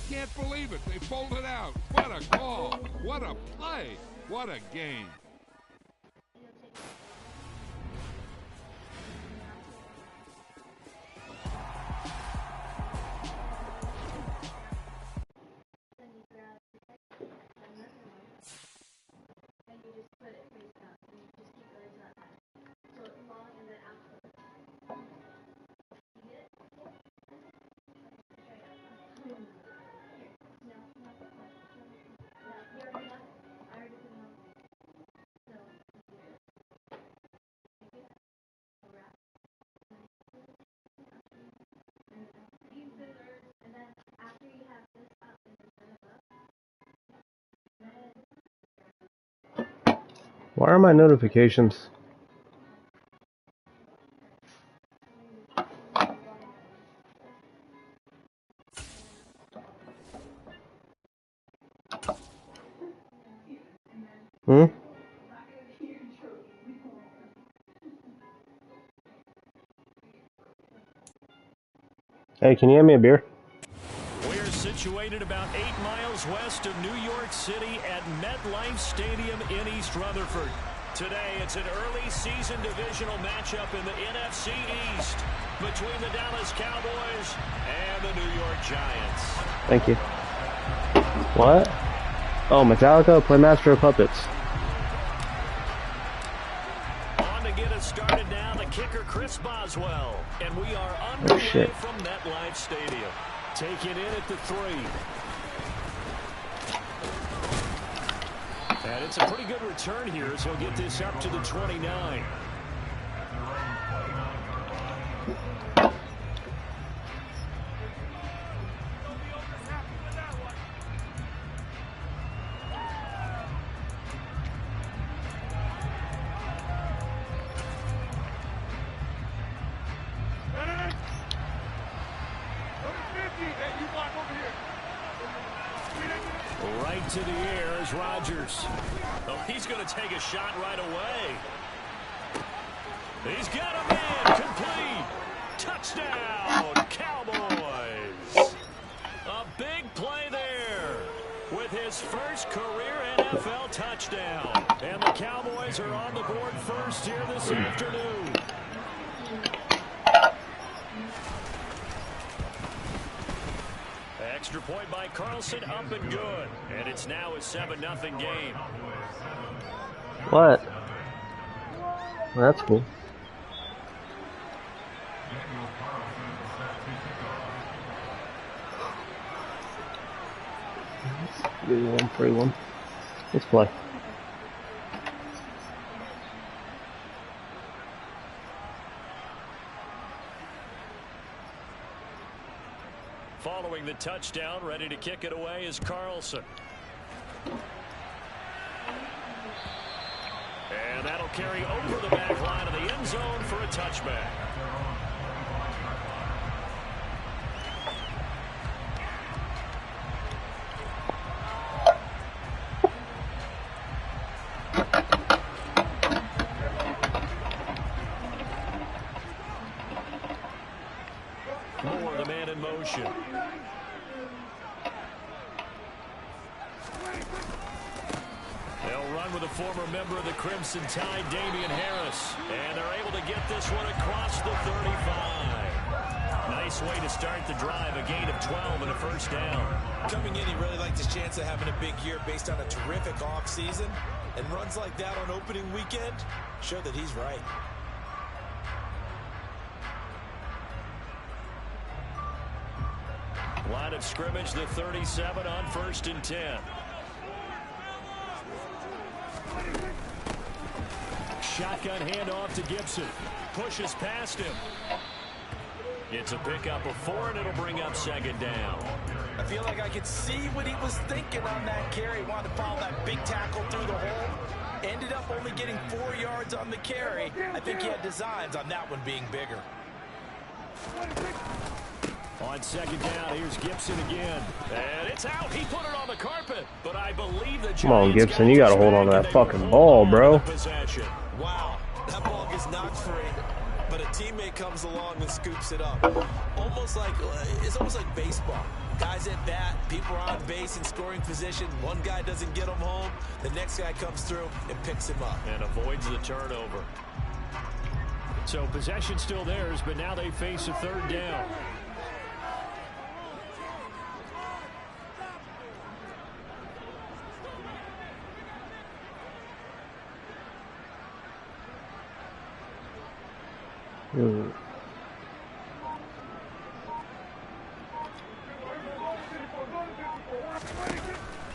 can't believe it. They folded out. What a call. What a play. What a game. Why are my notifications? Hmm? Hey, can you hand me a beer? We're situated about 8 miles west of New York City at MetLife Stadium in East Rutherford. Today, it's an early season divisional matchup in the NFC East between the Dallas Cowboys and the New York Giants. Thank you. What? Oh, Metallica, play Master of Puppets. On to get us started now, the kicker Chris Boswell. And we are underway from MetLife Stadium. Taking in at the 3. And it's a pretty good return here, so he'll get this up to the 29. Right to the air is Rodgers. Oh, he's going to take a shot right away. He's got him in. Complete. Touchdown, Cowboys. A big play there with his first career NFL touchdown. And the Cowboys are on the board first here this afternoon. Extra point by Carlson, up and good. And it's now a 7-0 game. What? Well, that's cool. Give you one free one. Let's play. Following the touchdown, ready to kick it away is Carlson. And that'll carry over the back line of the end zone for a touchback. Moore, the man in motion. They'll run with a former member of the Crimson Tide, Damian Harris. And they're able to get this one across the 35. Nice way to start the drive, a gain of 12 and a first down. Coming in, he really liked his chance of having a big year based on a terrific offseason. And runs like that on opening weekend show that he's right. Line of scrimmage, the 37 on 1st and 10. Shotgun handoff to Gibson. Pushes past him. It's a pickup of 4, and it'll bring up 2nd down. I feel like I could see what he was thinking on that carry. Wanted to follow that big tackle through the hole. Ended up only getting 4 yards on the carry. I think he had designs on that one being bigger. On 2nd down, here's Gibson again. And it's out. He put it on the carpet. But I believe the Giants. Come on, Gibson. You got to hold on to that fucking ball, bro. Wow. That ball gets knocked free. But a teammate comes along and scoops it up. It's almost like baseball. Guys at bat, people are on base in scoring position. One guy doesn't get him home. The next guy comes through and picks him up. And avoids the turnover. So possession still theirs, but now they face a third down.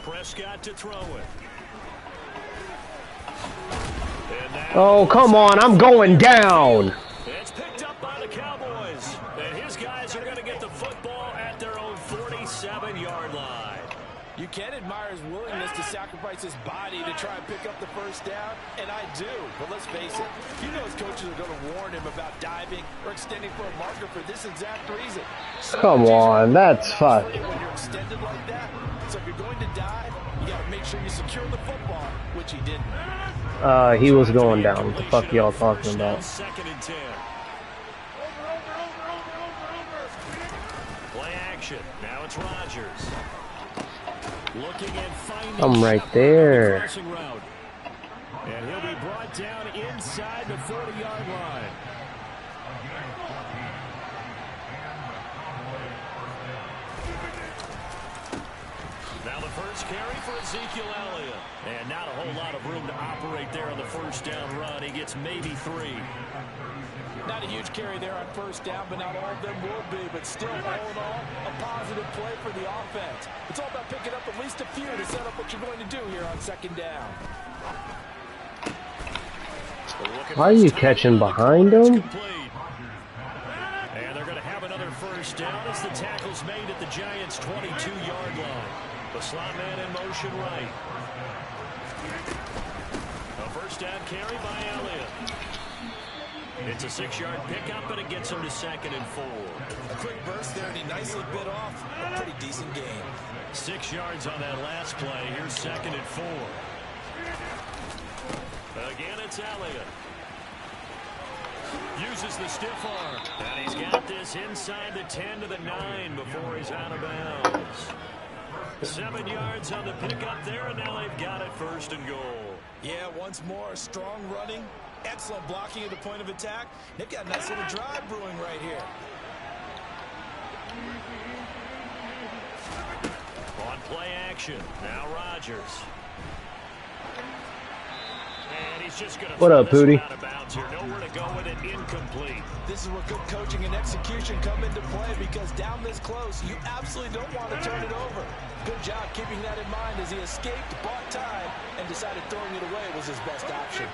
Prescott to throw it. Oh, come on, I'm going down. It's picked up by the Cowboys. And his guys are going to get the football at their own 47-yard line. You can admire his willingness to sacrifice his body to try and pick up the first down, and I do. But let's face it, you know his coaches are going to warn him about diving or extending for a marker for this exact reason. So come on, that's fun. When you're extended like that, so if you're going to dive, you got to make sure you secure the football, which he didn't. He was going down. What the fuck y'all talking about? Second and 10. Play action. Now it's Rodgers. Looking and finding I'm right there. Route. And he'll be brought down inside the 40-yard line. Now the first carry for Ezekiel Elliott. And not a whole lot of room to operate there on the first down run. He gets maybe 3. Not a huge carry there on first down, but not all of them will be. But still, all in all, a positive play for the offense. It's all about picking up at least a few to set up what you're going to do here on second down. Why are you catching behind him? And they're going to have another first down as the tackle's made at the Giants' 22-yard line. The slot man in motion right. A first down carry by Elliott. It's a 6-yard pickup, and it gets him to 2nd and 4. A quick burst there, and he nicely bit off a pretty decent gain. 6 yards on that last play. Here's 2nd and 4. Again, it's Elliott. Uses the stiff arm. And he's got this inside the 10 to the 9 before he's out of bounds. 7 yards on the pickup there, and now they've got it 1st and goal. Yeah, once more, strong running. Excellent blocking at the point of attack. They've got a nice little drive brewing right here. On play action, now Rodgers. And he's just going to what up, Pooty? Out of bounds here. Nowhere to go with it, incomplete. This is where good coaching and execution come into play, because down this close, you absolutely don't want to turn it over. Good job keeping that in mind as he escaped, bought time, and decided throwing it away was his best option.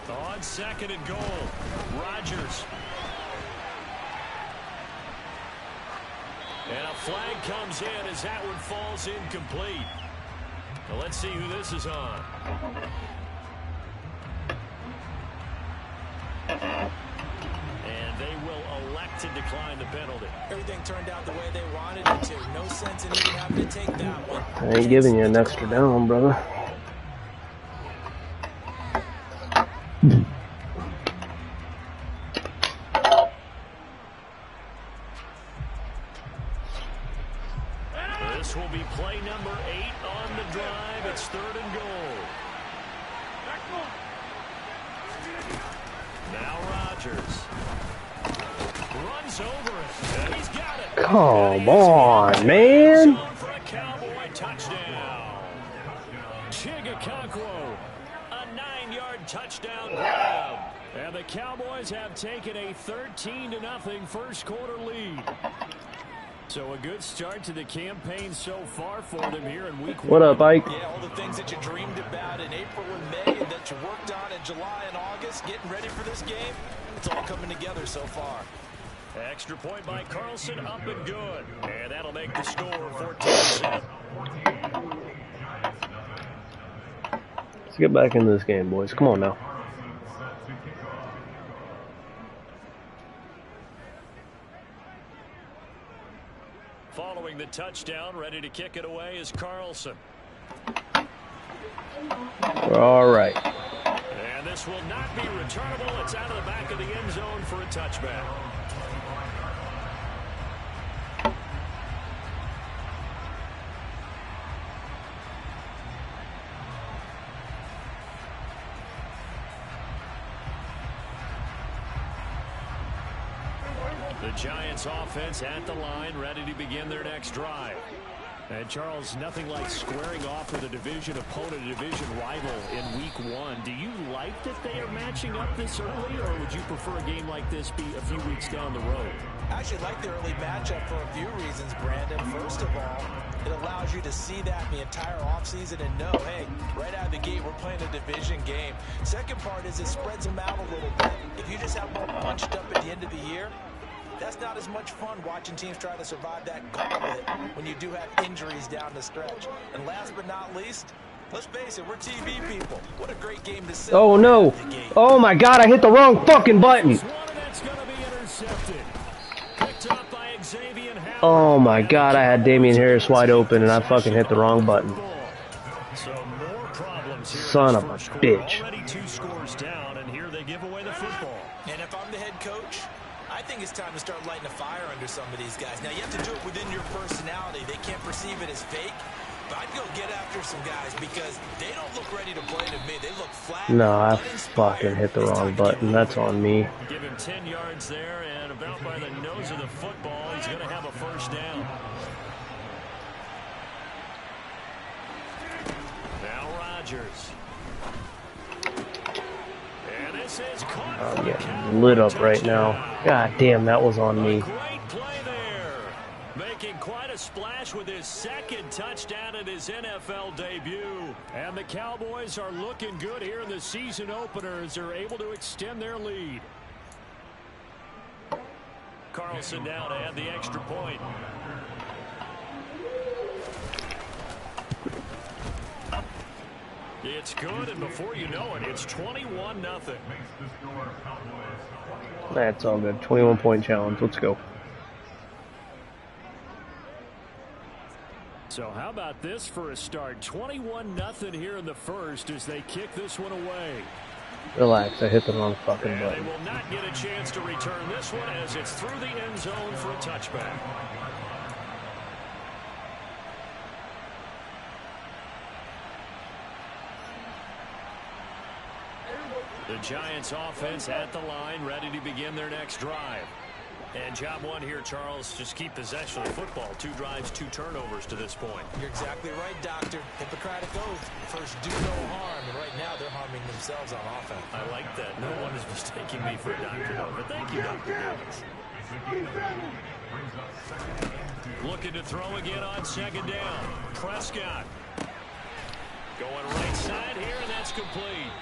On 2nd and goal, Rodgers. And a flag comes in as that one falls incomplete. Now let's see who this is on. And they will elect to decline the penalty. Everything turned out the way they wanted it to. No sense in even having to take that one. I ain't giving you an extra down, brother. This will be play number 8 on the drive. It's 3rd and goal. Now Rodgers runs over it, and he's got it. Come on, man. For a Cowboy touchdown. Chigakonkwo, a 9-yard touchdown grab. And the Cowboys have taken a 13-0 first quarter lead. So a good start to the campaign so far for them here in week 1. What up, Ike? Yeah, all the things that you dreamed about in April and May and that you worked on in July and August, getting ready for this game, it's all coming together so far. Extra point by Carlson, up and good. And that'll make the score 14-7. Let's get back into this game, boys. Come on now. Following the touchdown, ready to kick it away is Carlson. All right. And this will not be returnable. It's out of the back of the end zone for a touchback. The Giants offense at the line, ready to begin their next drive. And Charles, nothing like squaring off with a division opponent, a division rival in week 1. Do you like that they are matching up this early, or would you prefer a game like this be a few weeks down the road? I actually like the early matchup for a few reasons, Brandon. First of all, it allows you to see that the entire offseason and know, hey, right out of the gate, we're playing a division game. Second part is it spreads them out a little bit. If you just have them bunched up at the end of the year, that's not as much fun watching teams try to survive that gauntlet when you do have injuries down the stretch. And last but not least, let's face it, we're TV people. What a great game to see. Oh, no. Oh, my God, I hit the wrong fucking button. Oh, my God, I had Damian Harris wide open, and I fucking hit the wrong button. Son of a bitch. Already 2 scores down, and here they give away the football. And if I'm the head coach, I think it's time to start lighting a fire under some of these guys. Now, you have to do it within your personality. They can't perceive it as fake. But I'd go get after some guys because they don't look ready to play to me. They look flat. No, I fucking hit the wrong button. That's on me. Give him 10 yards there, and about by the nose of the football, he's going to have a first down. Now Rodgers. I'm getting lit up right now. God damn, that was on me. Great play there. Making quite a splash with his second touchdown in his NFL debut. And the Cowboys are looking good here in the season opener as they're able to extend their lead. Carlson now to add the extra point. It's good, and before you know it, it's 21-0. That's all good. 21-point challenge. Let's go. So how about this for a start? 21-0 here in the first as they kick this one away. Relax, I hit the wrong fucking button. They will not get a chance to return this one as it's through the end zone for a touchback. The Giants offense at the line, ready to begin their next drive. And job one here, Charles, just keep possession of the football. 2 drives, 2 turnovers to this point. You're exactly right, Doctor. Hippocratic oath. First, do no harm. And right now, they're harming themselves on offense. I like that. No one is mistaking me for a doctor, though. But thank you, Dr. Davis. Looking to throw again on second down. Prescott. Going right side here, and that's complete.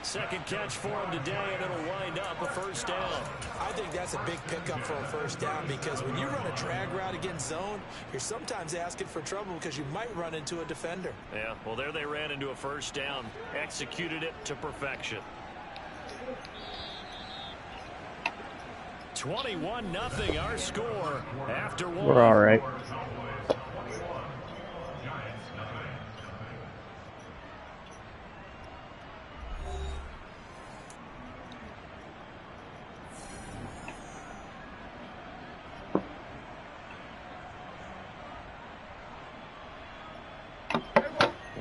Second catch for him today, and it'll wind up a first down. I think that's a big pickup for a first down because when you run a drag route against zone, you're sometimes asking for trouble because you might run into a defender. Yeah, well, there they ran into a first down, executed it to perfection. 21-0 our score after one. We're all right.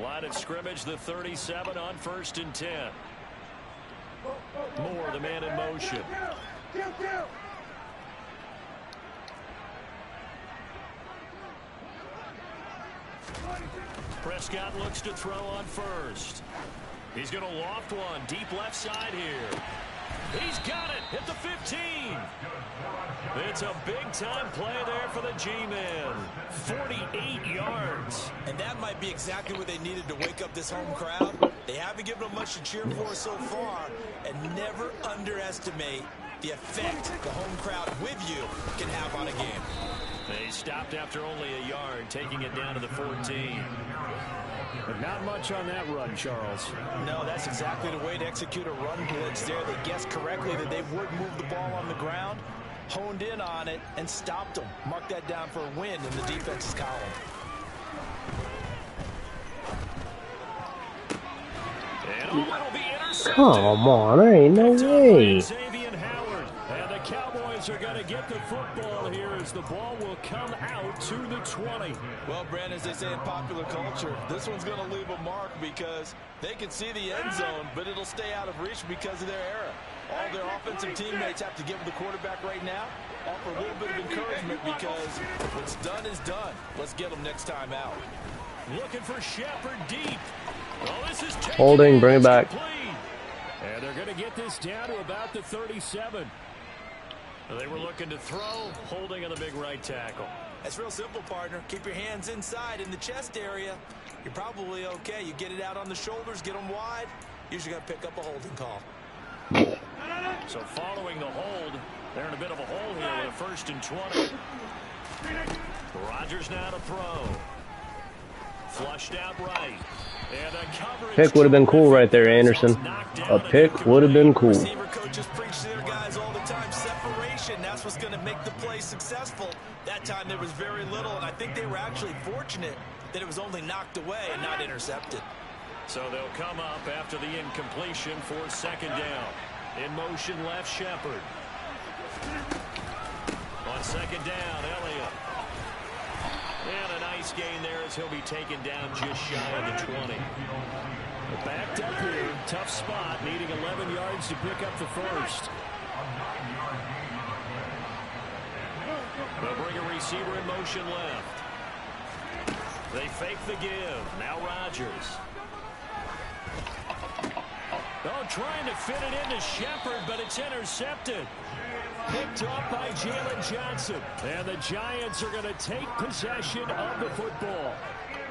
Line of scrimmage, the 37 on 1st and 10. Moore, the man in motion. Prescott looks to throw on first. He's going to loft one deep left side here. He's got it at the 15. It's a big-time play there for the G-Men. 48 yards. And that might be exactly what they needed to wake up this home crowd. They haven't given them much to cheer for so far. And never underestimate the effect the home crowd with you can have on a game. They stopped after only a yard, taking it down to the 14. But not much on that run, Charles. No, that's exactly the way to execute a run blitz there. They guessed correctly that they would move the ball on the ground. honed in on it and stopped them. Mark that down for a win in the defense's column. Come on, there ain't no way. And the Cowboys are going to get the football here as the ball will come out to the 20. Well, Brandon, as they say in popular culture, this one's going to leave a mark because they can see the end zone, but it'll stay out of reach because of their error. All their offensive teammates have to give the quarterback right now, offer a little bit of encouragement because what's done is done. Let's get them next time out. Looking for Shepard deep. Well, this is Holding, bring it back. And they're going to get this down to about the 37. They were looking to throw, holding on the big right tackle. That's real simple, partner. Keep your hands inside in the chest area. You're probably okay. You get it out on the shoulders, get them wide. Usually going to pick up a holding call. So following the hold, they're in a bit of a hole here with a 1st and 20. Rodgers now to throw. Flushed out right. And a coverage. Pick would have been cool right there, Anderson. A pick would have been cool. Receiver coaches preach to their guys all the time. Separation, that's what's going to make the play successful. That time there was very little, and I think they were actually fortunate that it was only knocked away and not intercepted. So they'll come up after the incompletion for 2nd down. In motion left, Shepard. On 2nd down, Elliott. And a nice gain there as he'll be taken down just shy of the 20. Backed up here, tough spot, needing 11 yards to pick up the 1st. They'll bring a receiver in motion left. They fake the give. Now Rodgers. Oh, trying to fit it into Shepard, but it's intercepted. Picked off by Jalen Johnson. And the Giants are going to take possession of the football.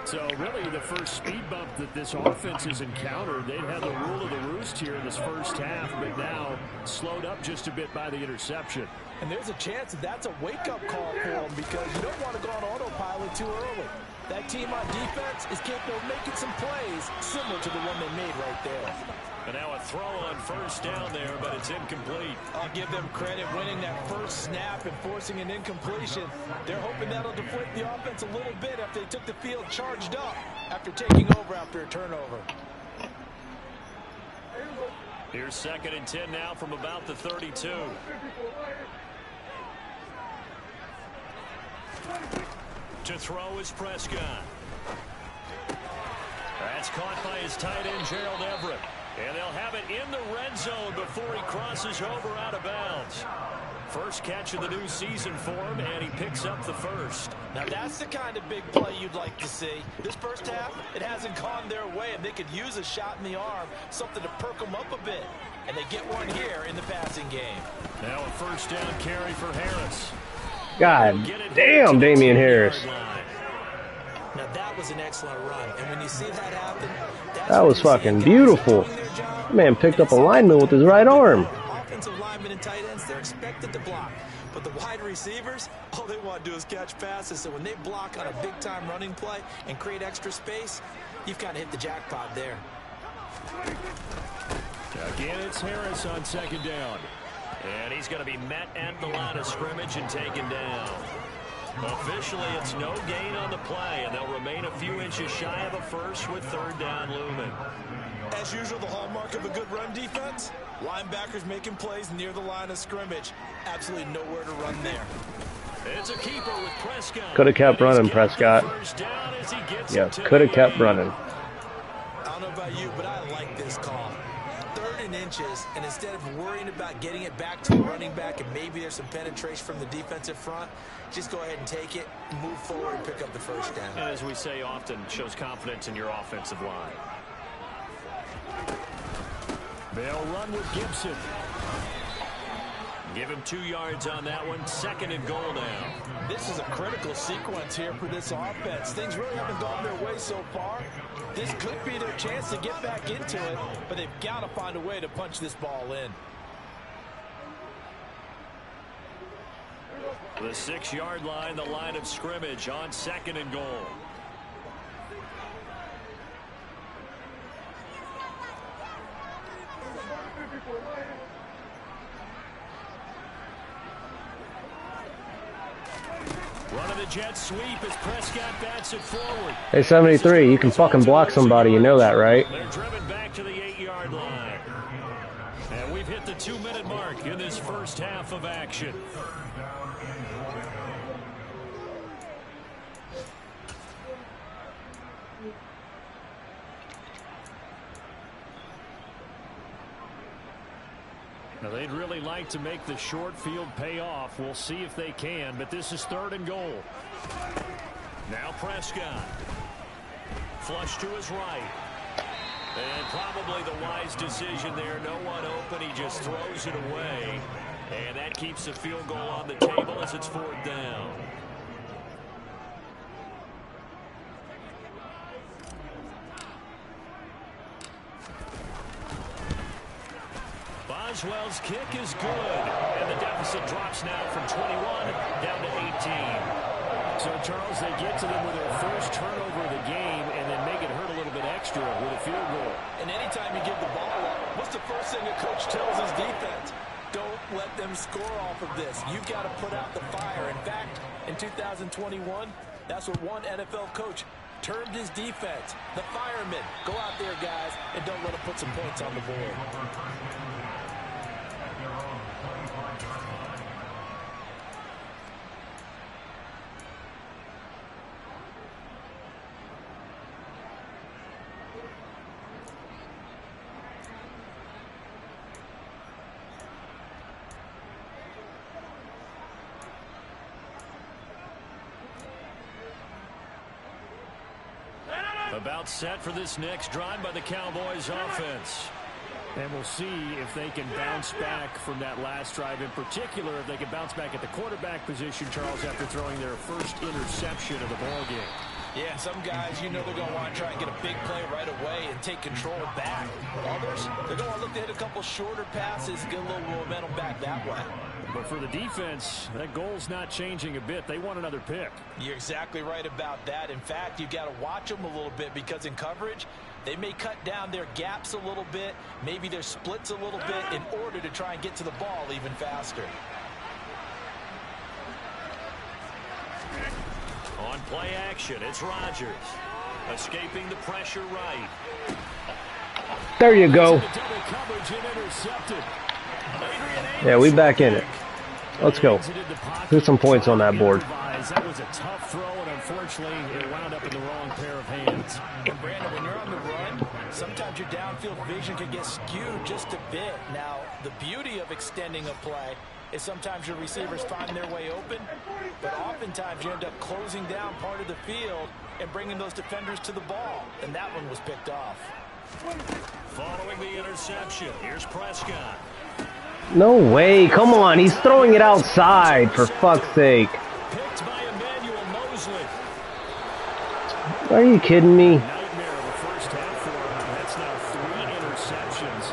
So really the first speed bump that this offense has encountered, they'd had the rule of the roost here in this first half, but now slowed up just a bit by the interception. And there's a chance that that's a wake-up call for them because you don't want to go on autopilot too early. That team on defense is capable of making some plays similar to the one they made right there. And now a throw on 1st down there, but it's incomplete. I'll give them credit winning that first snap and forcing an incompletion. They're hoping that'll deflate the offense a little bit after they took the field charged up after taking over after a turnover. Here's 2nd and 10 now from about the 32. To throw is Prescott. That's caught by his tight end, Gerald Everett. And they'll have it in the red zone before he crosses over out of bounds. First catch of the new season for him, and he picks up the 1st. Now that's the kind of big play you'd like to see. This first half, it hasn't gone their way, and they could use a shot in the arm, something to perk them up a bit. And they get one here in the passing game. Now a 1st down carry for Harris. God damn, Damian Harris. Now that was an excellent run, and when you see that happen, that was fucking beautiful. That man picked up a lineman with his right arm. Offensive linemen and tight ends, they're expected to block. But the wide receivers, all they want to do is catch passes. So when they block on a big-time running play and create extra space, you've kind of hit the jackpot there. Again, it's Harris on 2nd down. And he's going to be met at the line of scrimmage and taken down. Officially, it's no gain on the play, and they'll remain a few inches shy of a 1st with 3rd down looming. As usual, the hallmark of a good run defense, linebackers making plays near the line of scrimmage. Absolutely nowhere to run there. It's a keeper with Prescott. Could have kept running, Prescott. Yeah, could have kept running. I don't know about you, but I like this call. 3rd and inches, and instead of worrying about getting it back to a running back and maybe there's some penetration from the defensive front, just go ahead and take it, move forward, and pick up the 1st down. And as we say often, shows confidence in your offensive line. They'll run with Gibson. Give him 2 yards on that one. 2nd and goal now. This is a critical sequence here for this offense. Things really haven't gone their way so far. This could be their chance to get back into it, but they've got to find a way to punch this ball in. The 6-yard line, the line of scrimmage on 2nd and goal. jet sweep as Prescott bats it forward. Hey, 73, you can fucking block somebody, you know that, right? They're driven back to the 8-yard line. And we've hit the 2-minute mark in this first half of action. Now, they'd really like to make the short field pay off. We'll see if they can, but this is 3rd and goal. Now Prescott. Flush to his right. And probably the wise decision there. No one open. He just throws it away. And that keeps the field goal on the table as it's 4th down. Boswell's kick is good, and the deficit drops now from 21 down to 18. So, Charles, they get to them with their first turnover of the game and then make it hurt a little bit extra with a field goal. And anytime you give the ball up, what's the first thing a coach tells his defense? Don't let them score off of this. You've got to put out the fire. In fact, in 2021, that's what one NFL coach termed his defense. The firemen. Go out there, guys, and don't let them put some points on the board. About set for this next drive by the Cowboys offense. And we'll see if they can bounce back from that last drive. In particular, if they can bounce back at the quarterback position, Charles, after throwing their first interception of the ballgame. Yeah, some guys, you know they're going to want to try and get a big play right away and take control back. Others, they're going to want to look to hit a couple shorter passes, get a little momentum back that way. But for the defense, that goal's not changing a bit. They want another pick. You're exactly right about that. In fact, you've got to watch them a little bit because in coverage, they may cut down their gaps a little bit, maybe their splits a little bit in order to try and get to the ball even faster. On play action, it's Rodgers. Escaping the pressure right. There you go. Yeah, we back in it. Let's go. Put some points on that board. That was a tough throw, and unfortunately, it wound up in the wrong pair of hands. And Brandon, when you're on the run, sometimes your downfield vision can get skewed just a bit. Now, the beauty of extending a play is sometimes your receivers find their way open, but oftentimes you end up closing down part of the field and bringing those defenders to the ball, and that one was picked off. Following the interception, here's Prescott. No way. Come on. He's throwing it outside, for fuck's sake. Picked by Emmanuel Mosley. Are you kidding me? Nightmare of the first half for him. That's now 3 interceptions.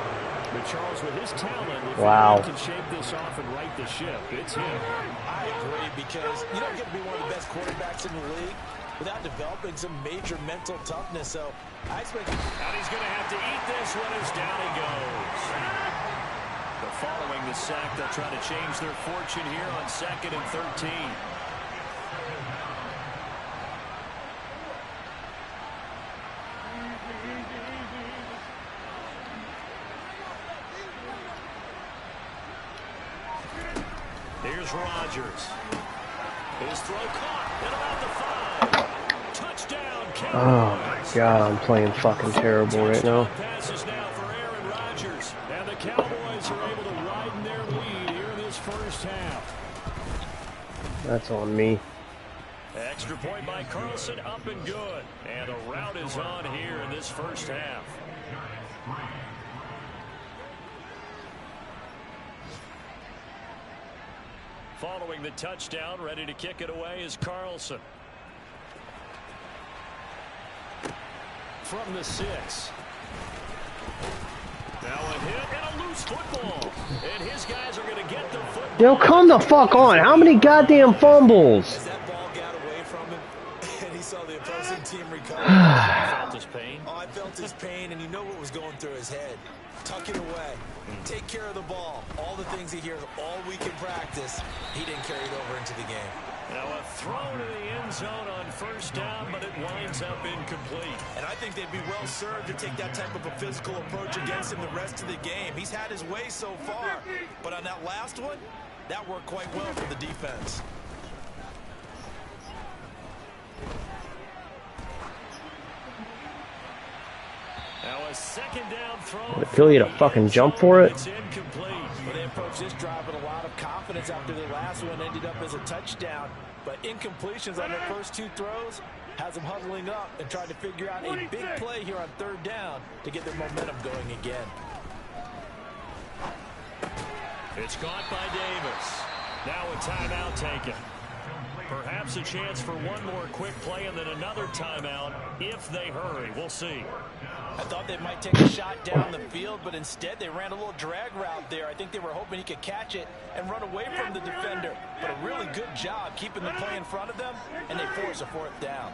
But Charles, with his talent, if wow. he can shape this off and right the ship, it's him. I agree, because you don't get to be one of the best quarterbacks in the league without developing some major mental toughness. So I expect... And he's going to have to eat this one as down he goes. But following the sack, they'll try to change their fortune here on 2nd and 13. Here's Rodgers. His throw caught at about the 5. Touchdown, Cowboys. Oh my god, I'm playing fucking terrible right now. Passes now for Aaron Rodgers. And the Cowboys are able to widen their lead here in this first half. That's on me. Extra point by Carlson, up and good. And a rout is on here in this first half. Following the touchdown, ready to kick it away is Carlson. From the 6. Now a hit and a loose football. And his guys are going to get the football. Yo, come the fuck on. How many goddamn fumbles? As that ball got away from him and he saw the opposing team recover. I felt his pain. Oh, I felt his pain, and you know what was going through his head. Tuck it away. Take care of the ball. All the things he hears all week in practice, he didn't carry it over into the game. Now a throw to the end zone on first down, but it winds up incomplete. And I think they'd be well served to take that type of a physical approach against him the rest of the game. He's had his way so far, but on that last one, that worked quite well for the defense. Now a second down throw. Would kill you to fucking jump for it. It's incomplete. Well, they approached this drive with a lot of confidence after the last one ended up as a touchdown. But incompletions on their first two throws has them huddling up and trying to figure out a big play here on third down to get their momentum going again. It's caught by Davis. Now a timeout taken. Perhaps a chance for one more quick play and then another timeout if they hurry. We'll see. I thought they might take a shot down the field, but instead they ran a little drag route there. I think they were hoping he could catch it and run away from the defender. But a really good job keeping the play in front of them, and they force a fourth down.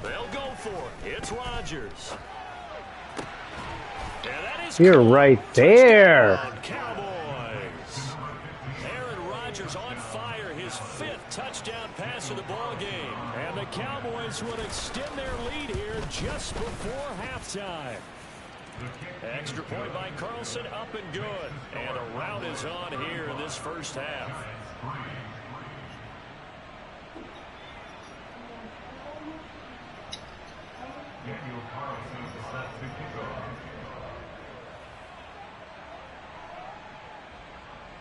They'll go for it. It's Rodgers. And that is You're right there. Cowboys. Aaron Rodgers on fire, his fifth touchdown pass of the ball game. And the Cowboys would extend their lead here just before halftime. Extra point by Carlson, up and good. And a rout is on here in this first half.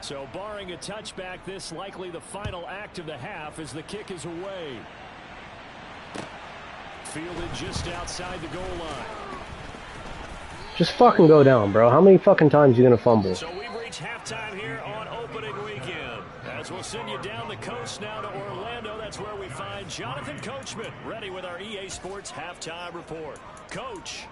So barring a touchback, this likely the final act of the half as the kick is away. Fielded just outside the goal line. Just fucking go down, bro. How many fucking times you gonna fumble? So we've reached halftime here on opening weekend. As we'll send you down the coast now to Orlando, that's where we find Jonathan Coachman ready with our EA Sports halftime report. Coach.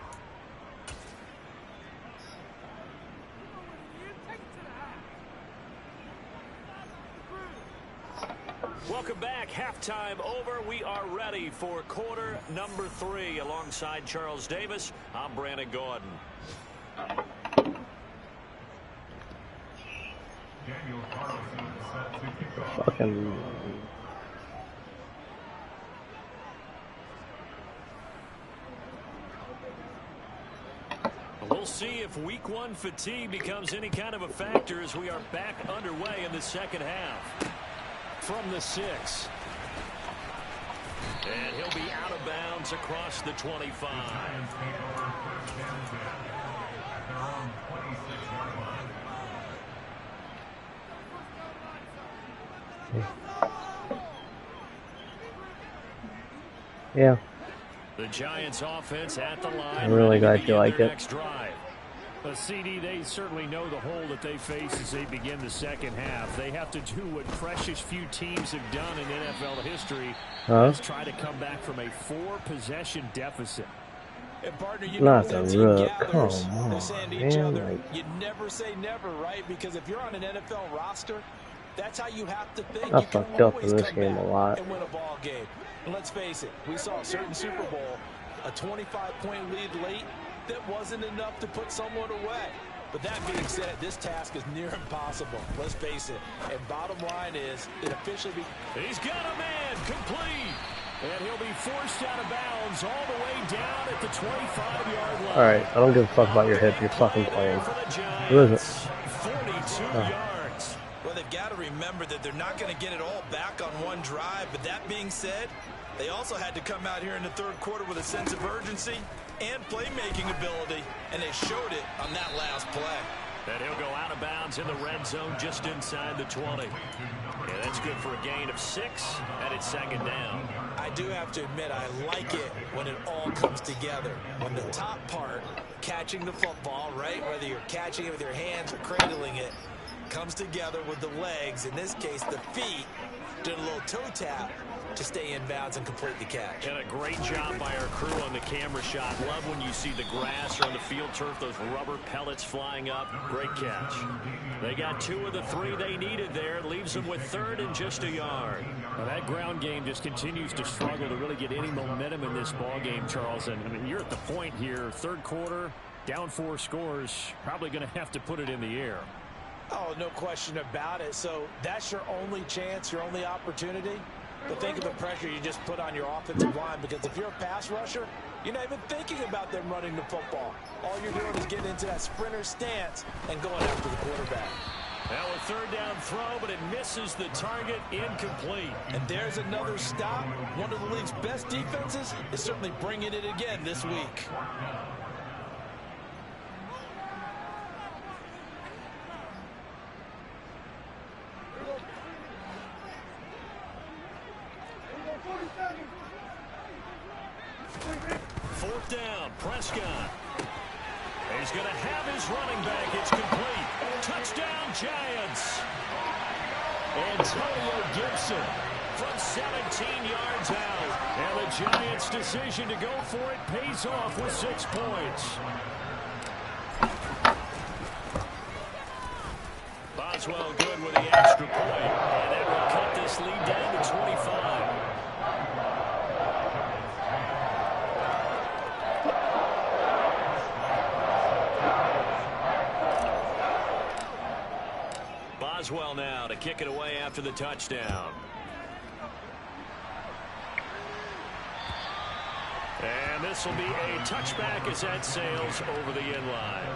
Welcome back. Halftime over. We are ready for quarter number 3. Alongside Charles Davis, I'm Brandon Gordon. Fucking... We'll see if week 1 fatigue becomes any kind of a factor as we are back underway in the second half. From the 6. And he'll be out of bounds across the 25. Yeah. The Giants offense at the line. I'm really glad you like it. Next drive. But CD, they certainly know the hole that they face as they begin the second half. They have to do what precious few teams have done in NFL history. Is try to come back from a 4-possession deficit. And partner, you Not know, the when rook. Come gathers, on, they're saying to each other, you never say never, right? Because if you're on an NFL roster, that's how you have to think. I fucked up in this game a lot. And win a ball game. And let's face it, we saw a certain Super Bowl, a 25-point lead late, that wasn't enough to put someone away. But that being said, this task is near impossible. Let's face it. And bottom line is, it officially He's got a man complete. And he'll be forced out of bounds all the way down at the 25-yard line. Alright, I don't give a fuck about your hip. You're fucking playing. Who is it? 42 yards. Well, they've got to remember that they're not going to get it all back on one drive. But that being said, they also had to come out here in the third quarter with a sense of urgency and playmaking ability, and they showed it on that last play. And he'll go out of bounds in the red zone just inside the 20. Yeah, that's good for a gain of 6, and it's second down. I do have to admit, I like it when it all comes together. When the top part, catching the football, right, whether you're catching it with your hands or cradling it, comes together with the legs, in this case the feet, doing a little toe tap to stay in bounds and complete the catch. And a great job by our crew on the camera shot. Love when you see the grass or on the field turf, those rubber pellets flying up. Great catch. They got 2 of the 3 they needed there. It leaves them with 3rd and just a yard. Well, that ground game just continues to struggle to really get any momentum in this ball game, Charles. And I mean, you're at the point here, third quarter, down 4 scores, probably going to have to put it in the air. Oh, no question about it. So that's your only chance, your only opportunity. But think of the pressure you just put on your offensive line, because if you're a pass rusher, you're not even thinking about them running the football. All you're doing is getting into that sprinter stance and going after the quarterback. Now a third down throw, but it misses the target, incomplete. And there's another stop. One of the league's best defenses is certainly bringing it again this week. Fourth down, Prescott. He's going to have his running back. It's complete. Touchdown, Giants. Antonio Gibson from 17 yards out. And the Giants' decision to go for it pays off with 6 points. Boswell good with the extra point. And that will cut this lead down to 25. Boswell now to kick it away after the touchdown. And this will be a touchback as that sails over the end line.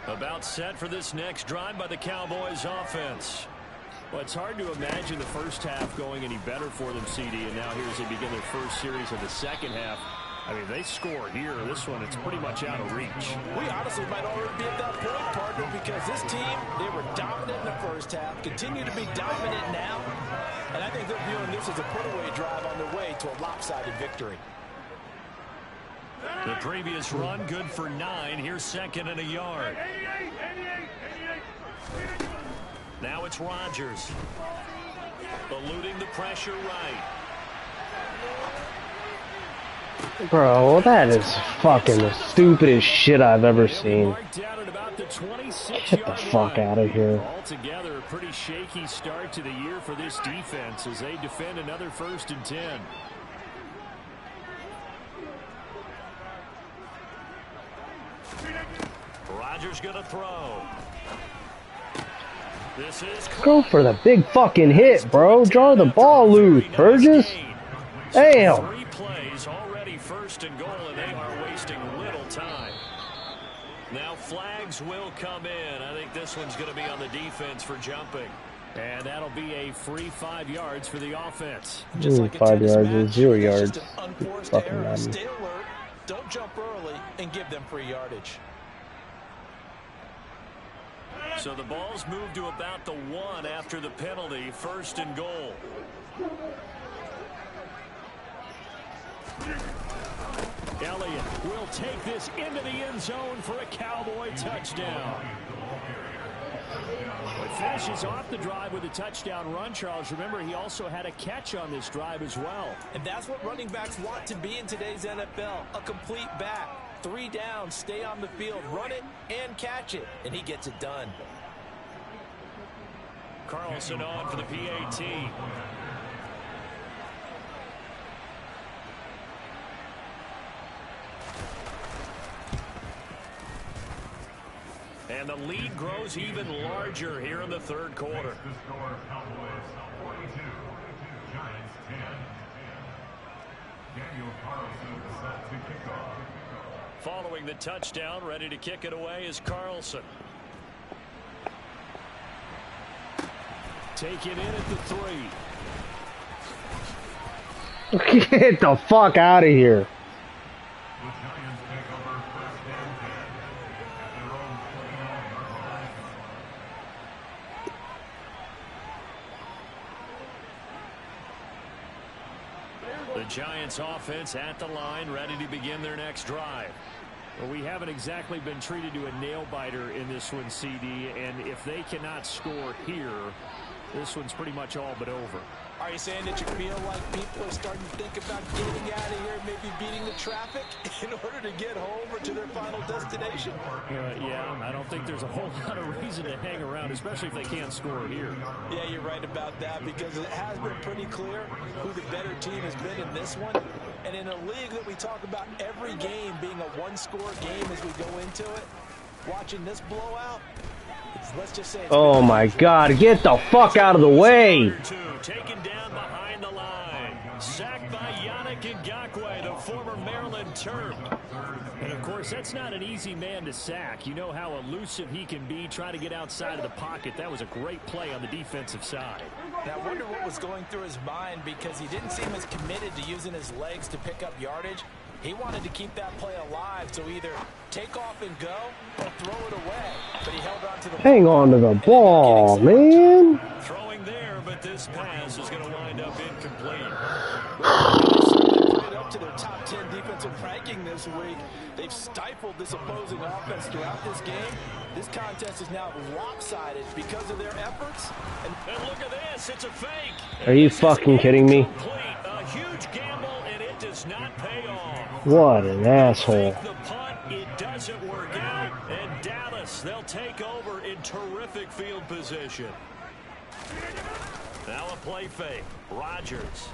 About set for this next drive by the Cowboys offense. Well, it's hard to imagine the first half going any better for them, CD, and now here as they begin their first series of the second half. I mean, they score here. This one, it's pretty much out of reach. We honestly might already be at that point, partner, because this team, they were dominant in the first half, continue to be dominant now, and I think they're viewing this as a put-away drive on their way to a lopsided victory. The previous run, good for 9. Here's second and a yard. Now it's Rodgers. Eluding the pressure right. Bro, that is fucking the stupidest shit I've ever seen. Get the fuck out of here. Altogether, a pretty shaky start to the year for this defense as they defend another 1st and 10. Rodgers gonna throw. This is Go for the big fucking hit, bro. Draw the ball loose, Burgess. Damn. 3 plays already 1st and goal, and they are wasting little time. Now flags will come in. I think this one's going to be on the defense for jumping. And that'll be a free 5 yards for the offense. Just like 5 yards is 0 yards. Just an unforced Fucking error. madden. Stay alert. Don't jump early and give them free yardage. So the ball's moved to about the 1 after the penalty. 1st and goal. Elliott will take this into the end zone for a Cowboy touchdown. It finishes off the drive with a touchdown run, Charles. Remember, he also had a catch on this drive as well. And that's what running backs want to be in today's NFL. A complete back. 3 down, stay on the field, run it, and catch it. And he gets it done. Carlson on for the PAT. And the lead grows even larger here in the 3rd quarter. Following the touchdown, ready to kick it away is Carlson. Take it in at the 3. Get the fuck out of here. The Giants offense at the line, ready to begin their next drive. Well, we haven't exactly been treated to a nail-biter in this one, CD, and if they cannot score here, this one's pretty much all but over. Are you saying that you feel like people are starting to think about getting out of here, maybe beating the traffic in order to get home or to their final destination? Yeah, I don't think there's a whole lot of reason to hang around, especially if they can't score here. Yeah, you're right about that, because it has been pretty clear who the better team has been in this one. And in a league that we talk about every game being a one-score game as we go into it, watching this blowout, let's just say oh my God, get the fuck out of the way. Taken down behind the line. Sacked by Yannick Ngakoue, the former Maryland Terp. And of course, that's not an easy man to sack. You know how elusive he can be trying to get outside of the pocket. That was a great play on the defensive side. Now, I wonder what was going through his mind, because he didn't seem as committed to using his legs to pick up yardage. He wanted to keep that play alive, so either take off and go or throw it away. But he held on to the hang on to the ball, man. Throwing there, but this pass is going to wind up incomplete. Put it up to their top 10 defensive ranking this week. They've stifled this opposing offense throughout this game. This contest is now lopsided because of their efforts. And look at this, it's a fake. Are you fucking kidding me? A huge gamble, and it does not pay off. What an asshole. The punt, it doesn't work out, and Dallas, they'll take over in terrific field position. Now a play fake. Rodgers.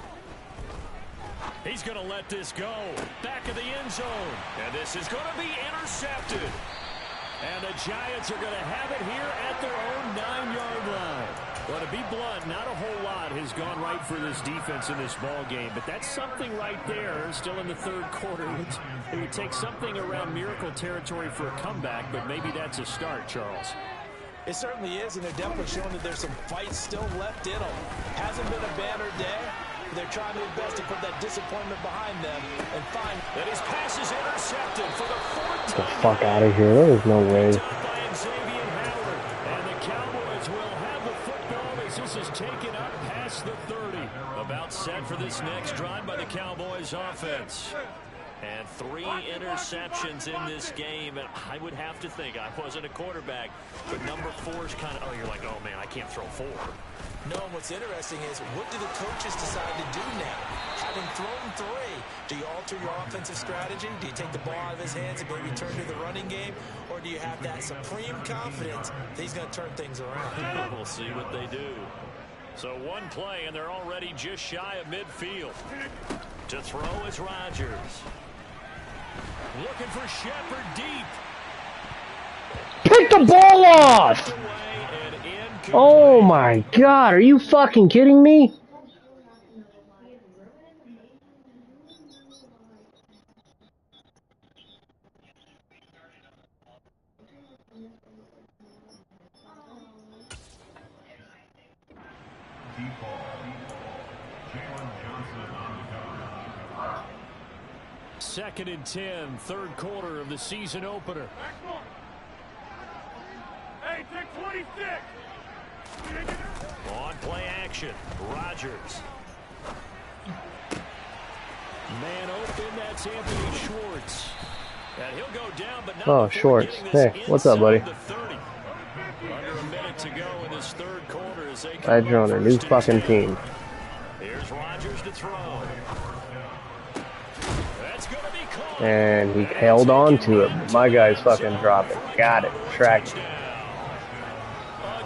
He's going to let this go. Back of the end zone. And this is going to be intercepted. And the Giants are going to have it here at their own 9-yard line. Well, to be blunt, not a whole lot has gone right for this defense in this ball game, but that's something right there. Still in the third quarter. It would take something around miracle territory for a comeback, but maybe that's a start, Charles. It certainly is, and they're definitely showing that there's some fight still left in them. Hasn't been a banner day. They're trying their best to put that disappointment behind them and find that his pass is intercepted for the fourth time. Get the fuck out of here. There's no way. And the Cowboys will have the football as this is taken up past the 30. About set for this next drive by the Cowboys offense. And 3 interceptions in this game, and I would have to think, I wasn't a quarterback, but number 4 is kind of, oh, you're like, oh man, I can't throw 4. No, and what's interesting is, what do the coaches decide to do now? Having thrown 3, do you alter your offensive strategy? Do you take the ball out of his hands and maybe turn to the running game? Or do you have that supreme confidence that he's going to turn things around? We'll see what they do. So one play, and they're already just shy of midfield. To throw is Rodgers. Looking for Shepard deep. Pick the ball off! Oh my God, are you fucking kidding me? Second and 10, third quarter of the season opener. Hey, take 26. On play action, Rodgers. Man open, that's Anthony Schwartz. And he'll go down, but not oh, Schwartz. Hey, what's up, buddy? Under a minute to go in this third quarter as they I joined a new fucking team. Here's Rodgers to throw. And he held on to it. But my guy's fucking dropping. Got it. Tracked. A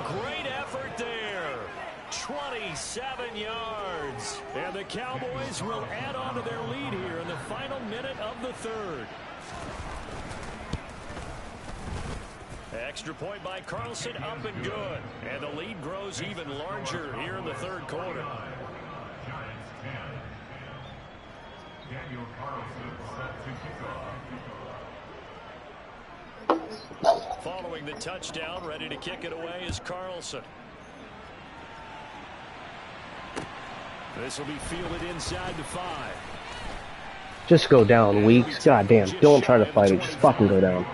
great effort there. 27 yards. And the Cowboys will add on to their lead here in the final minute of the third. Extra point by Carlson, up and good. And the lead grows even larger here in the third quarter. Following the touchdown, ready to kick it away is Carlson. This will be fielded inside the 5. Just go down, Weeks. Goddamn, don't try to fight it. Just fucking go down.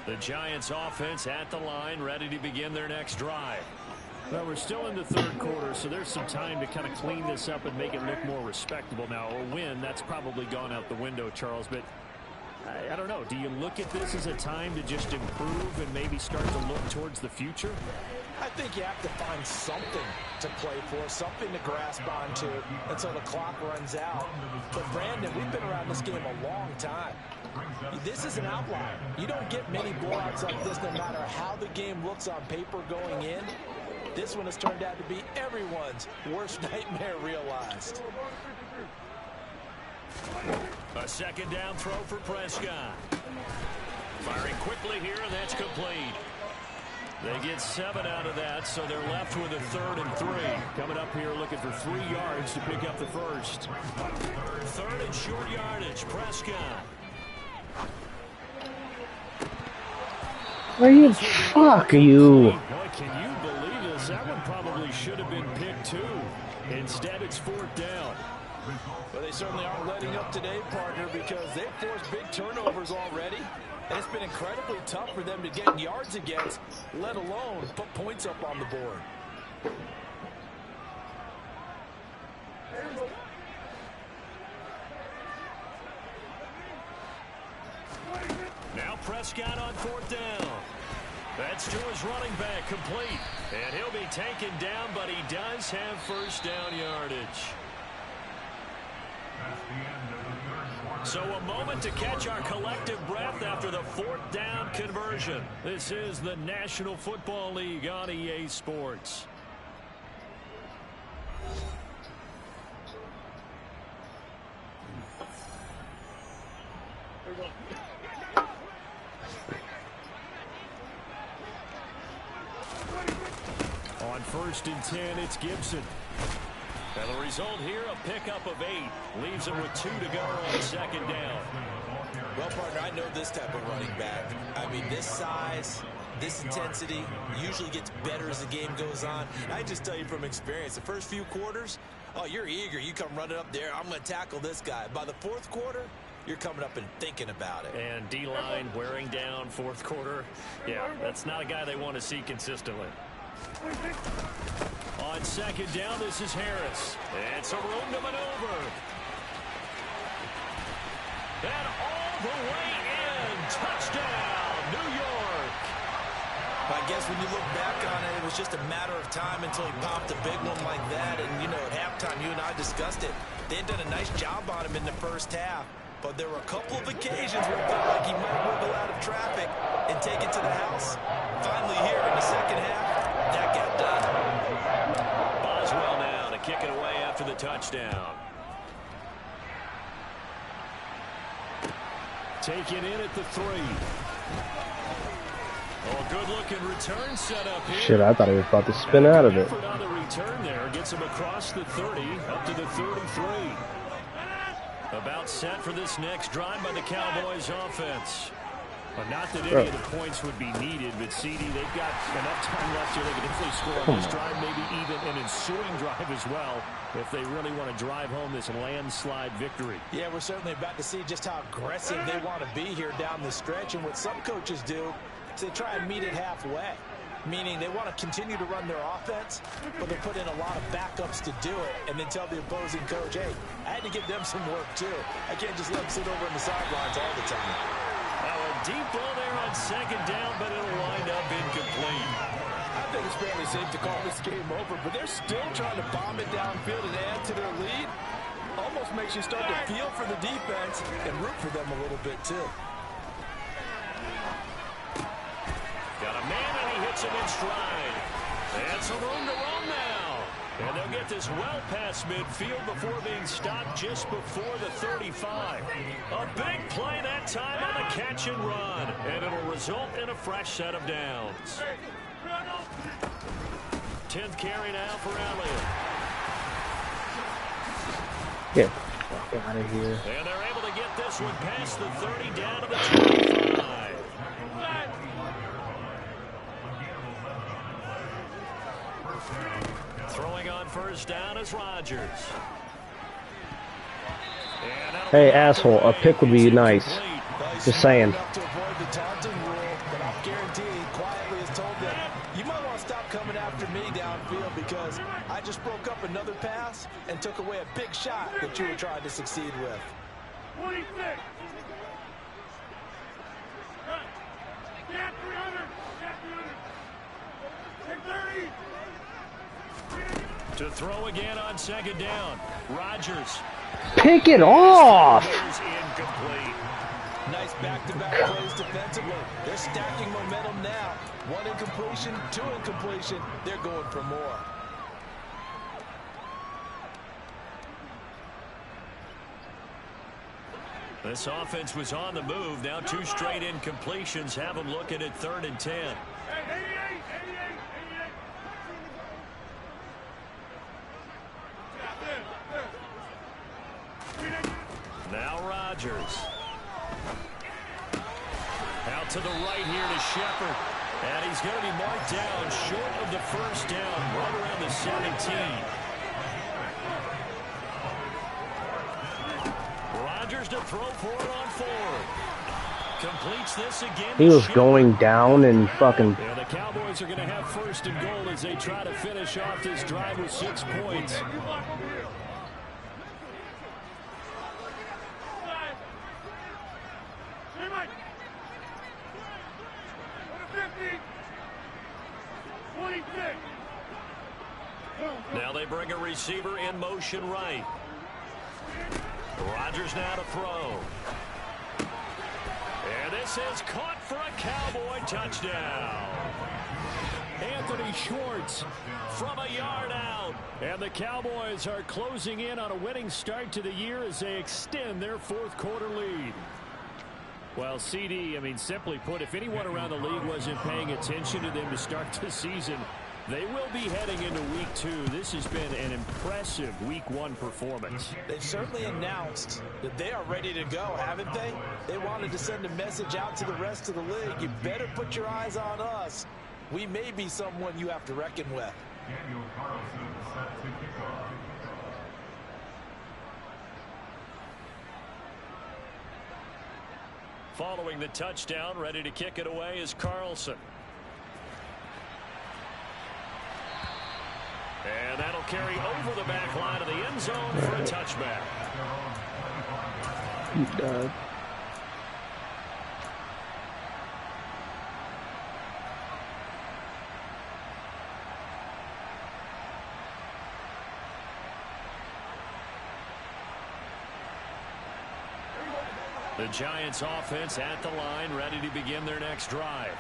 The Giants offense at the line, ready to begin their next drive. Well, we're still in the third quarter, so there's some time to kind of clean this up and make it look more respectable. Now, a win, that's probably gone out the window, Charles, but I don't know. Do you look at this as a time to just improve and maybe start to look towards the future? I think you have to find something to play for, something to grasp onto until the clock runs out. But Brandon, we've been around this game a long time. This is an outlier. You don't get many blowouts like this no matter how the game looks on paper going in. This one has turned out to be everyone's worst nightmare realized. A second down throw for Prescott. Firing quickly here, and that's complete. They get 7 out of that, so they're left with a 3rd and 3. Coming up here looking for 3 yards to pick up the first. 3rd and short yardage, Prescott. Are you? Fuck you. Boy, can you believe this? That one probably should have been picked too. Instead, it's 4th down. Well, they certainly aren't letting up today, partner, because they've forced big turnovers already. And it's been incredibly tough for them to get yards against, let alone put points up on the board. Now Prescott on 4th down. That's to his running back, complete. And he'll be taken down, but he does have first down yardage. So a moment to catch our collective breath after the 4th down conversion. This is the National Football League on EA Sports. On 1st and 10, it's Gibson. And the result here, a pickup of 8. Leaves him with 2 to go on 2nd down. Well, partner, I know this type of running back. I mean, this size, this intensity usually gets better as the game goes on. And I just tell you from experience, the first few quarters, oh, you're eager. You come running up there, I'm going to tackle this guy. By the 4th quarter, you're coming up and thinking about it. And D-line wearing down 4th quarter. Yeah, that's not a guy they want to see consistently. On 2nd down, this is Harris. It's a room to maneuver. And all the way in. Touchdown, New York. I guess when you look back on it, it was just a matter of time until he popped a big one like that. And, you know, at halftime, you and I discussed it. They had done a nice job on him in the first half. But there were a couple of occasions where it felt like he might wiggle out of traffic and take it to the house. Finally here in the second half, that got done. Boswell now to kick it away after the touchdown. Taken in at the 3. Oh, good-looking return set up here. Shit, I thought he was about to spin out of it. Effort on the return there gets him across the 30 up to the 33. About set for this next drive by the Cowboys offense. But not that any of the points would be needed, but CD, they've got enough time left here. They can definitely score on this drive, maybe even an ensuing drive as well, if they really want to drive home this landslide victory. Yeah, we're certainly about to see just how aggressive they want to be here down the stretch. And what some coaches do is they try and meet it halfway, meaning they want to continue to run their offense, but they put in a lot of backups to do it, and then tell the opposing coach, hey, I had to give them some work too. I can't just let them sit over on the sidelines all the time. Now a deep ball there on 2nd down, but it'll wind up incomplete. I think it's fairly safe to call this game over, but they're still trying to bomb it downfield and add to their lead. Almost makes you start to feel for the defense and root for them a little bit too. Got a man, and he hits him in stride. And some room to run now. And they'll get this well past midfield before being stopped just before the 35. A big play that time on the catch and run. And it'll result in a fresh set of downs. 10th carry now for Elliott. Get the fuck out of here. And they're able to get this one past the 30 down to the 25. Throwing on 1st down is Rodgers. Hey, asshole, a pick would be nice. Just saying. To avoid the taunting rule, but I'll guarantee he quietly has told them, you might want to stop coming after me downfield because I just broke up another pass and took away a big shot that you were trying to succeed with. 26. Get 300. Get 300. Take 30. To throw again on second down. Rodgers. Pick it off! Incomplete. Nice back-to-back plays defensively. They're stacking momentum now. One incompletion, two incompletion. They're going for more. This offense was on the move. Now two straight incompletions have them looking at 3rd and 10. Now Rodgers. Out to the right here to Shepard. And he's going to be marked down short of the first down, right around the 17. Rodgers to throw for it on 4. Completes this again. He was going down and fucking... Yeah, the Cowboys are going to have 1st and goal as they try to finish off this drive with 6 points. Now they bring a receiver in motion right. Rodgers now to throw. And this is caught for a Cowboy touchdown. Anthony Schwartz from a yard out. And the Cowboys are closing in on a winning start to the year as they extend their 4th quarter lead. Well, CD, I mean, simply put, if anyone around the league wasn't paying attention to them to start the season, they will be heading into week 2. This has been an impressive week 1 performance. They've certainly announced that they are ready to go, haven't they? They wanted to send a message out to the rest of the league. You better put your eyes on us. We may be someone you have to reckon with. Following the touchdown, ready to kick it away is Carlson. And that'll carry over the back line of the end zone for a touchback. He's done. The Giants offense at the line, ready to begin their next drive.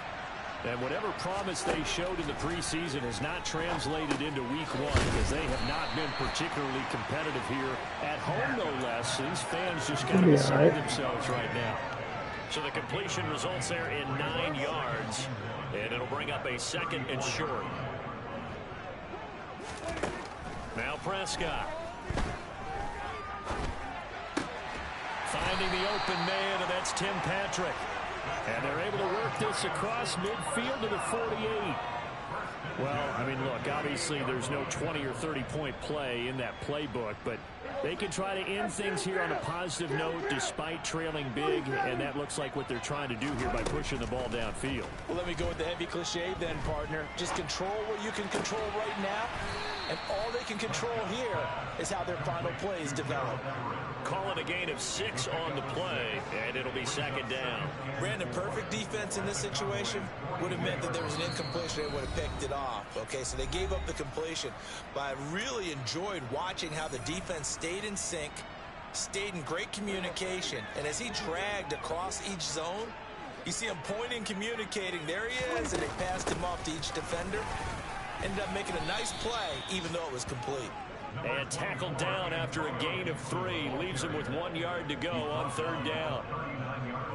And whatever promise they showed in the preseason has not translated into week 1 because they have not been particularly competitive here at home, no less. These fans just got to beside themselves right now. So the completion results there in 9 yards, and it'll bring up a 2nd and short. Now Prescott. Finding the open man, and that's Tim Patrick. And they're able to work this across midfield to the 48. Well, I mean, look, obviously there's no 20 or 30-point play in that playbook, but they can try to end things here on a positive note despite trailing big, and that looks like what they're trying to do here by pushing the ball downfield. Well, let me go with the heavy cliche then, partner. Just control what you can control right now, and all they can control here is how their final plays develop. Call it a gain of 6 on the play, and it'll be 2nd down. Brandon, perfect defense in this situation would have meant that there was an incompletion. They would have picked it off. Okay, so they gave up the completion. But I really enjoyed watching how the defense stayed in sync, stayed in great communication. And as he dragged across each zone, you see him pointing, communicating. There he is, and they passed him off to each defender. Ended up making a nice play, even though it was complete. And tackled down after a gain of 3. Leaves him with 1 yard to go on 3rd down.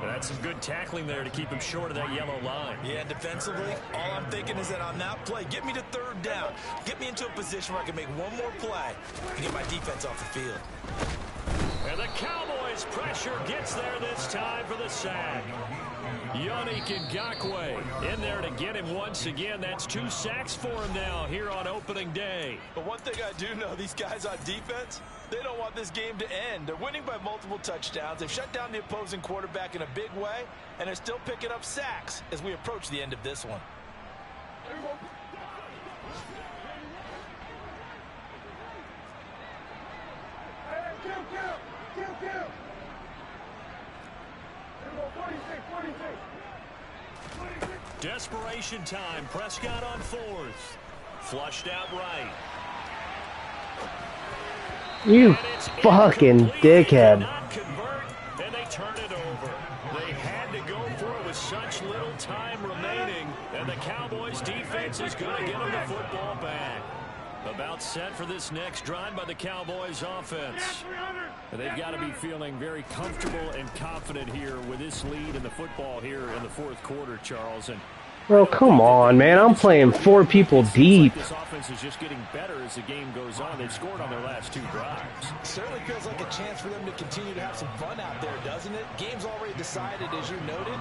That's some good tackling there to keep him short of that yellow line. Yeah, defensively, all I'm thinking is that on that play, get me to 3rd down. Get me into a position where I can make one more play and get my defense off the field. And the Cowboys' pressure gets there this time for the sack. Yannick Ngakoue in there to get him once again. That's 2 sacks for him now here on opening day. But one thing I do know, these guys on defense, they don't want this game to end. They're winning by multiple touchdowns. They've shut down the opposing quarterback in a big way, and they're still picking up sacks as we approach the end of this one. Desperation time. Prescott on 4th. Flushed out right. You fucking dickhead. Not convert, and they turn it over. They had to go for it with such little time remaining, and the Cowboys defense is going to get them the football back. About set for this next drive by the Cowboys offense. And they've got to be feeling very comfortable and confident here with this lead in the football here in the fourth quarter, Charles. And Bro, come on, man. I'm playing 4 people deep. this offense is just getting better as the game goes on. They've scored on their last 2 drives. Certainly feels like a chance for them to continue to have some fun out there, doesn't it? Game's already decided, as you noted.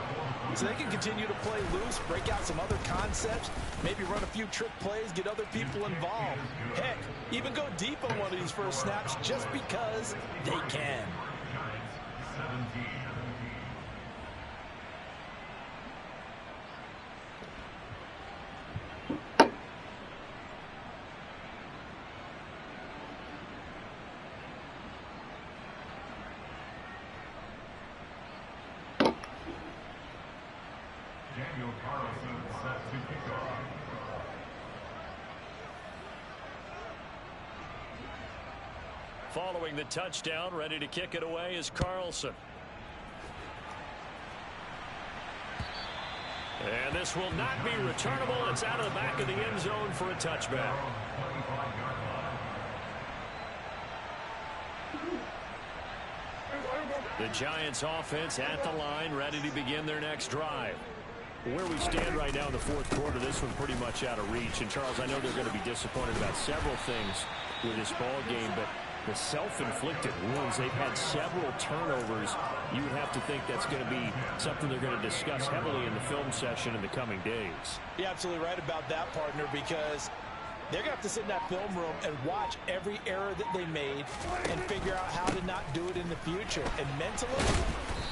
So they can continue to play loose, break out some other concepts, maybe run a few trick plays, get other people involved. Heck, even go deep on one of these first snaps just because they can. Following the touchdown, ready to kick it away is Carlson. And this will not be returnable. It's out of the back of the end zone for a touchback. The Giants offense at the line, ready to begin their next drive. Where we stand right now in the fourth quarter, this one pretty much out of reach. And, Charles, I know they're going to be disappointed about several things with this ball game, but the self-inflicted wounds, they've had several turnovers. You would have to think that's going to be something they're going to discuss heavily in the film session in the coming days. You're absolutely right about that, partner, because they're going to have to sit in that film room and watch every error that they made and figure out how to not do it in the future. And mentally,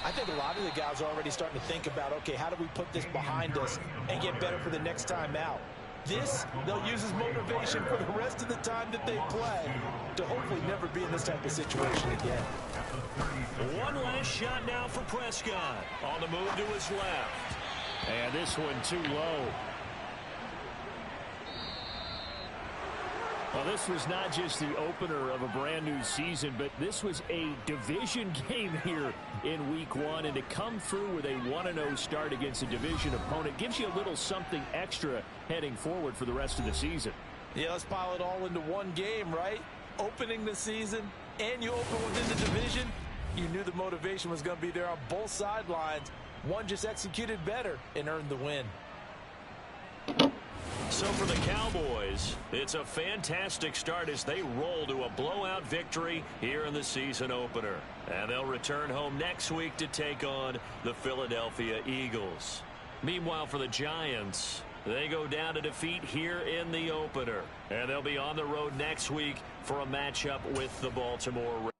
I think a lot of the guys are already starting to think about, okay, how do we put this behind us and get better for the next time out? This, they'll use as motivation for the rest of the time that they play to hopefully never be in this type of situation again. One last shot now for Prescott. On the move to his left. And this one too low. Well, this was not just the opener of a brand new season, but this was a division game here in week 1. And to come through with a 1-0 start against a division opponent gives you a little something extra heading forward for the rest of the season. Yeah, let's pile it all into one game, right? Opening the season, and you open within the division. You knew the motivation was going to be there on both sidelines. One just executed better and earned the win. So for the Cowboys, it's a fantastic start as they roll to a blowout victory here in the season opener. And they'll return home next week to take on the Philadelphia Eagles. Meanwhile, for the Giants, they go down to defeat here in the opener. And they'll be on the road next week for a matchup with the Baltimore Ravens.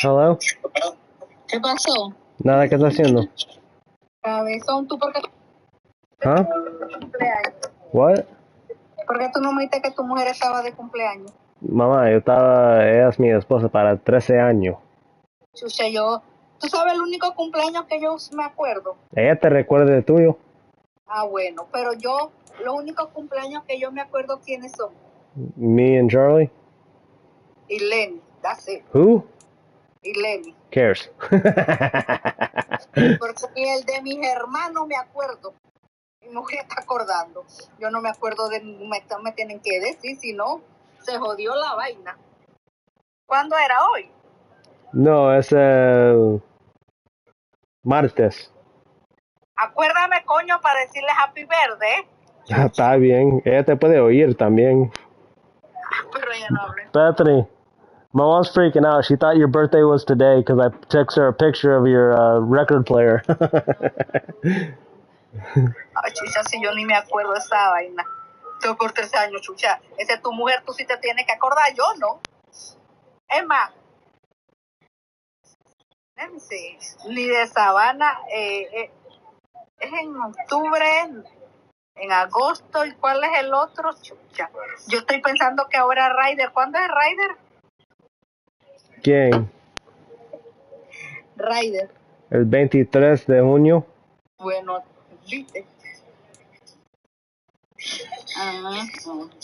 Hello? ¿Qué pasó? Nada, ¿qué estás haciendo? Cabezón, ¿tú por qué Huh? cumpleaños? What? ¿Por qué tú no me dijiste que tu mujer estaba de cumpleaños? Mamá, ella es mi esposa para 13 años. Chucha, ¿tú sabes el único cumpleaños que yo me acuerdo? Ella te recuerda de tuyo. Ah, bueno, pero los únicos cumpleaños que yo me acuerdo quiénes son. Me and Charlie? Y Lenny, that's it. Who? Y Lenny. Cares? Porque el de mis hermanos me acuerdo. Mi mujer está acordando. Yo no me acuerdo me tienen que decir, si no, se jodió la vaina. ¿Cuándo era hoy? No, es martes. Acuérdame, coño, para decirle Happy Birthday. Está bien, ella te puede oír también. Pero ella no habla. Bethany, my mom's freaking out. She thought your birthday was today because I texted her a picture of your record player. Ay, chucha, si yo ni me acuerdo de esa vaina. Estoy por 13 años, chucha. Esa es tu mujer, tú sí te tienes que acordar, yo no. Es más, ni de Sabana, es en octubre, en agosto, ¿y cuál es el otro? Chucha. Yo estoy pensando que ahora Ryder, ¿cuándo es Ryder? ¿Quién? Ryder. El 23 de junio. Bueno, viste. Ah,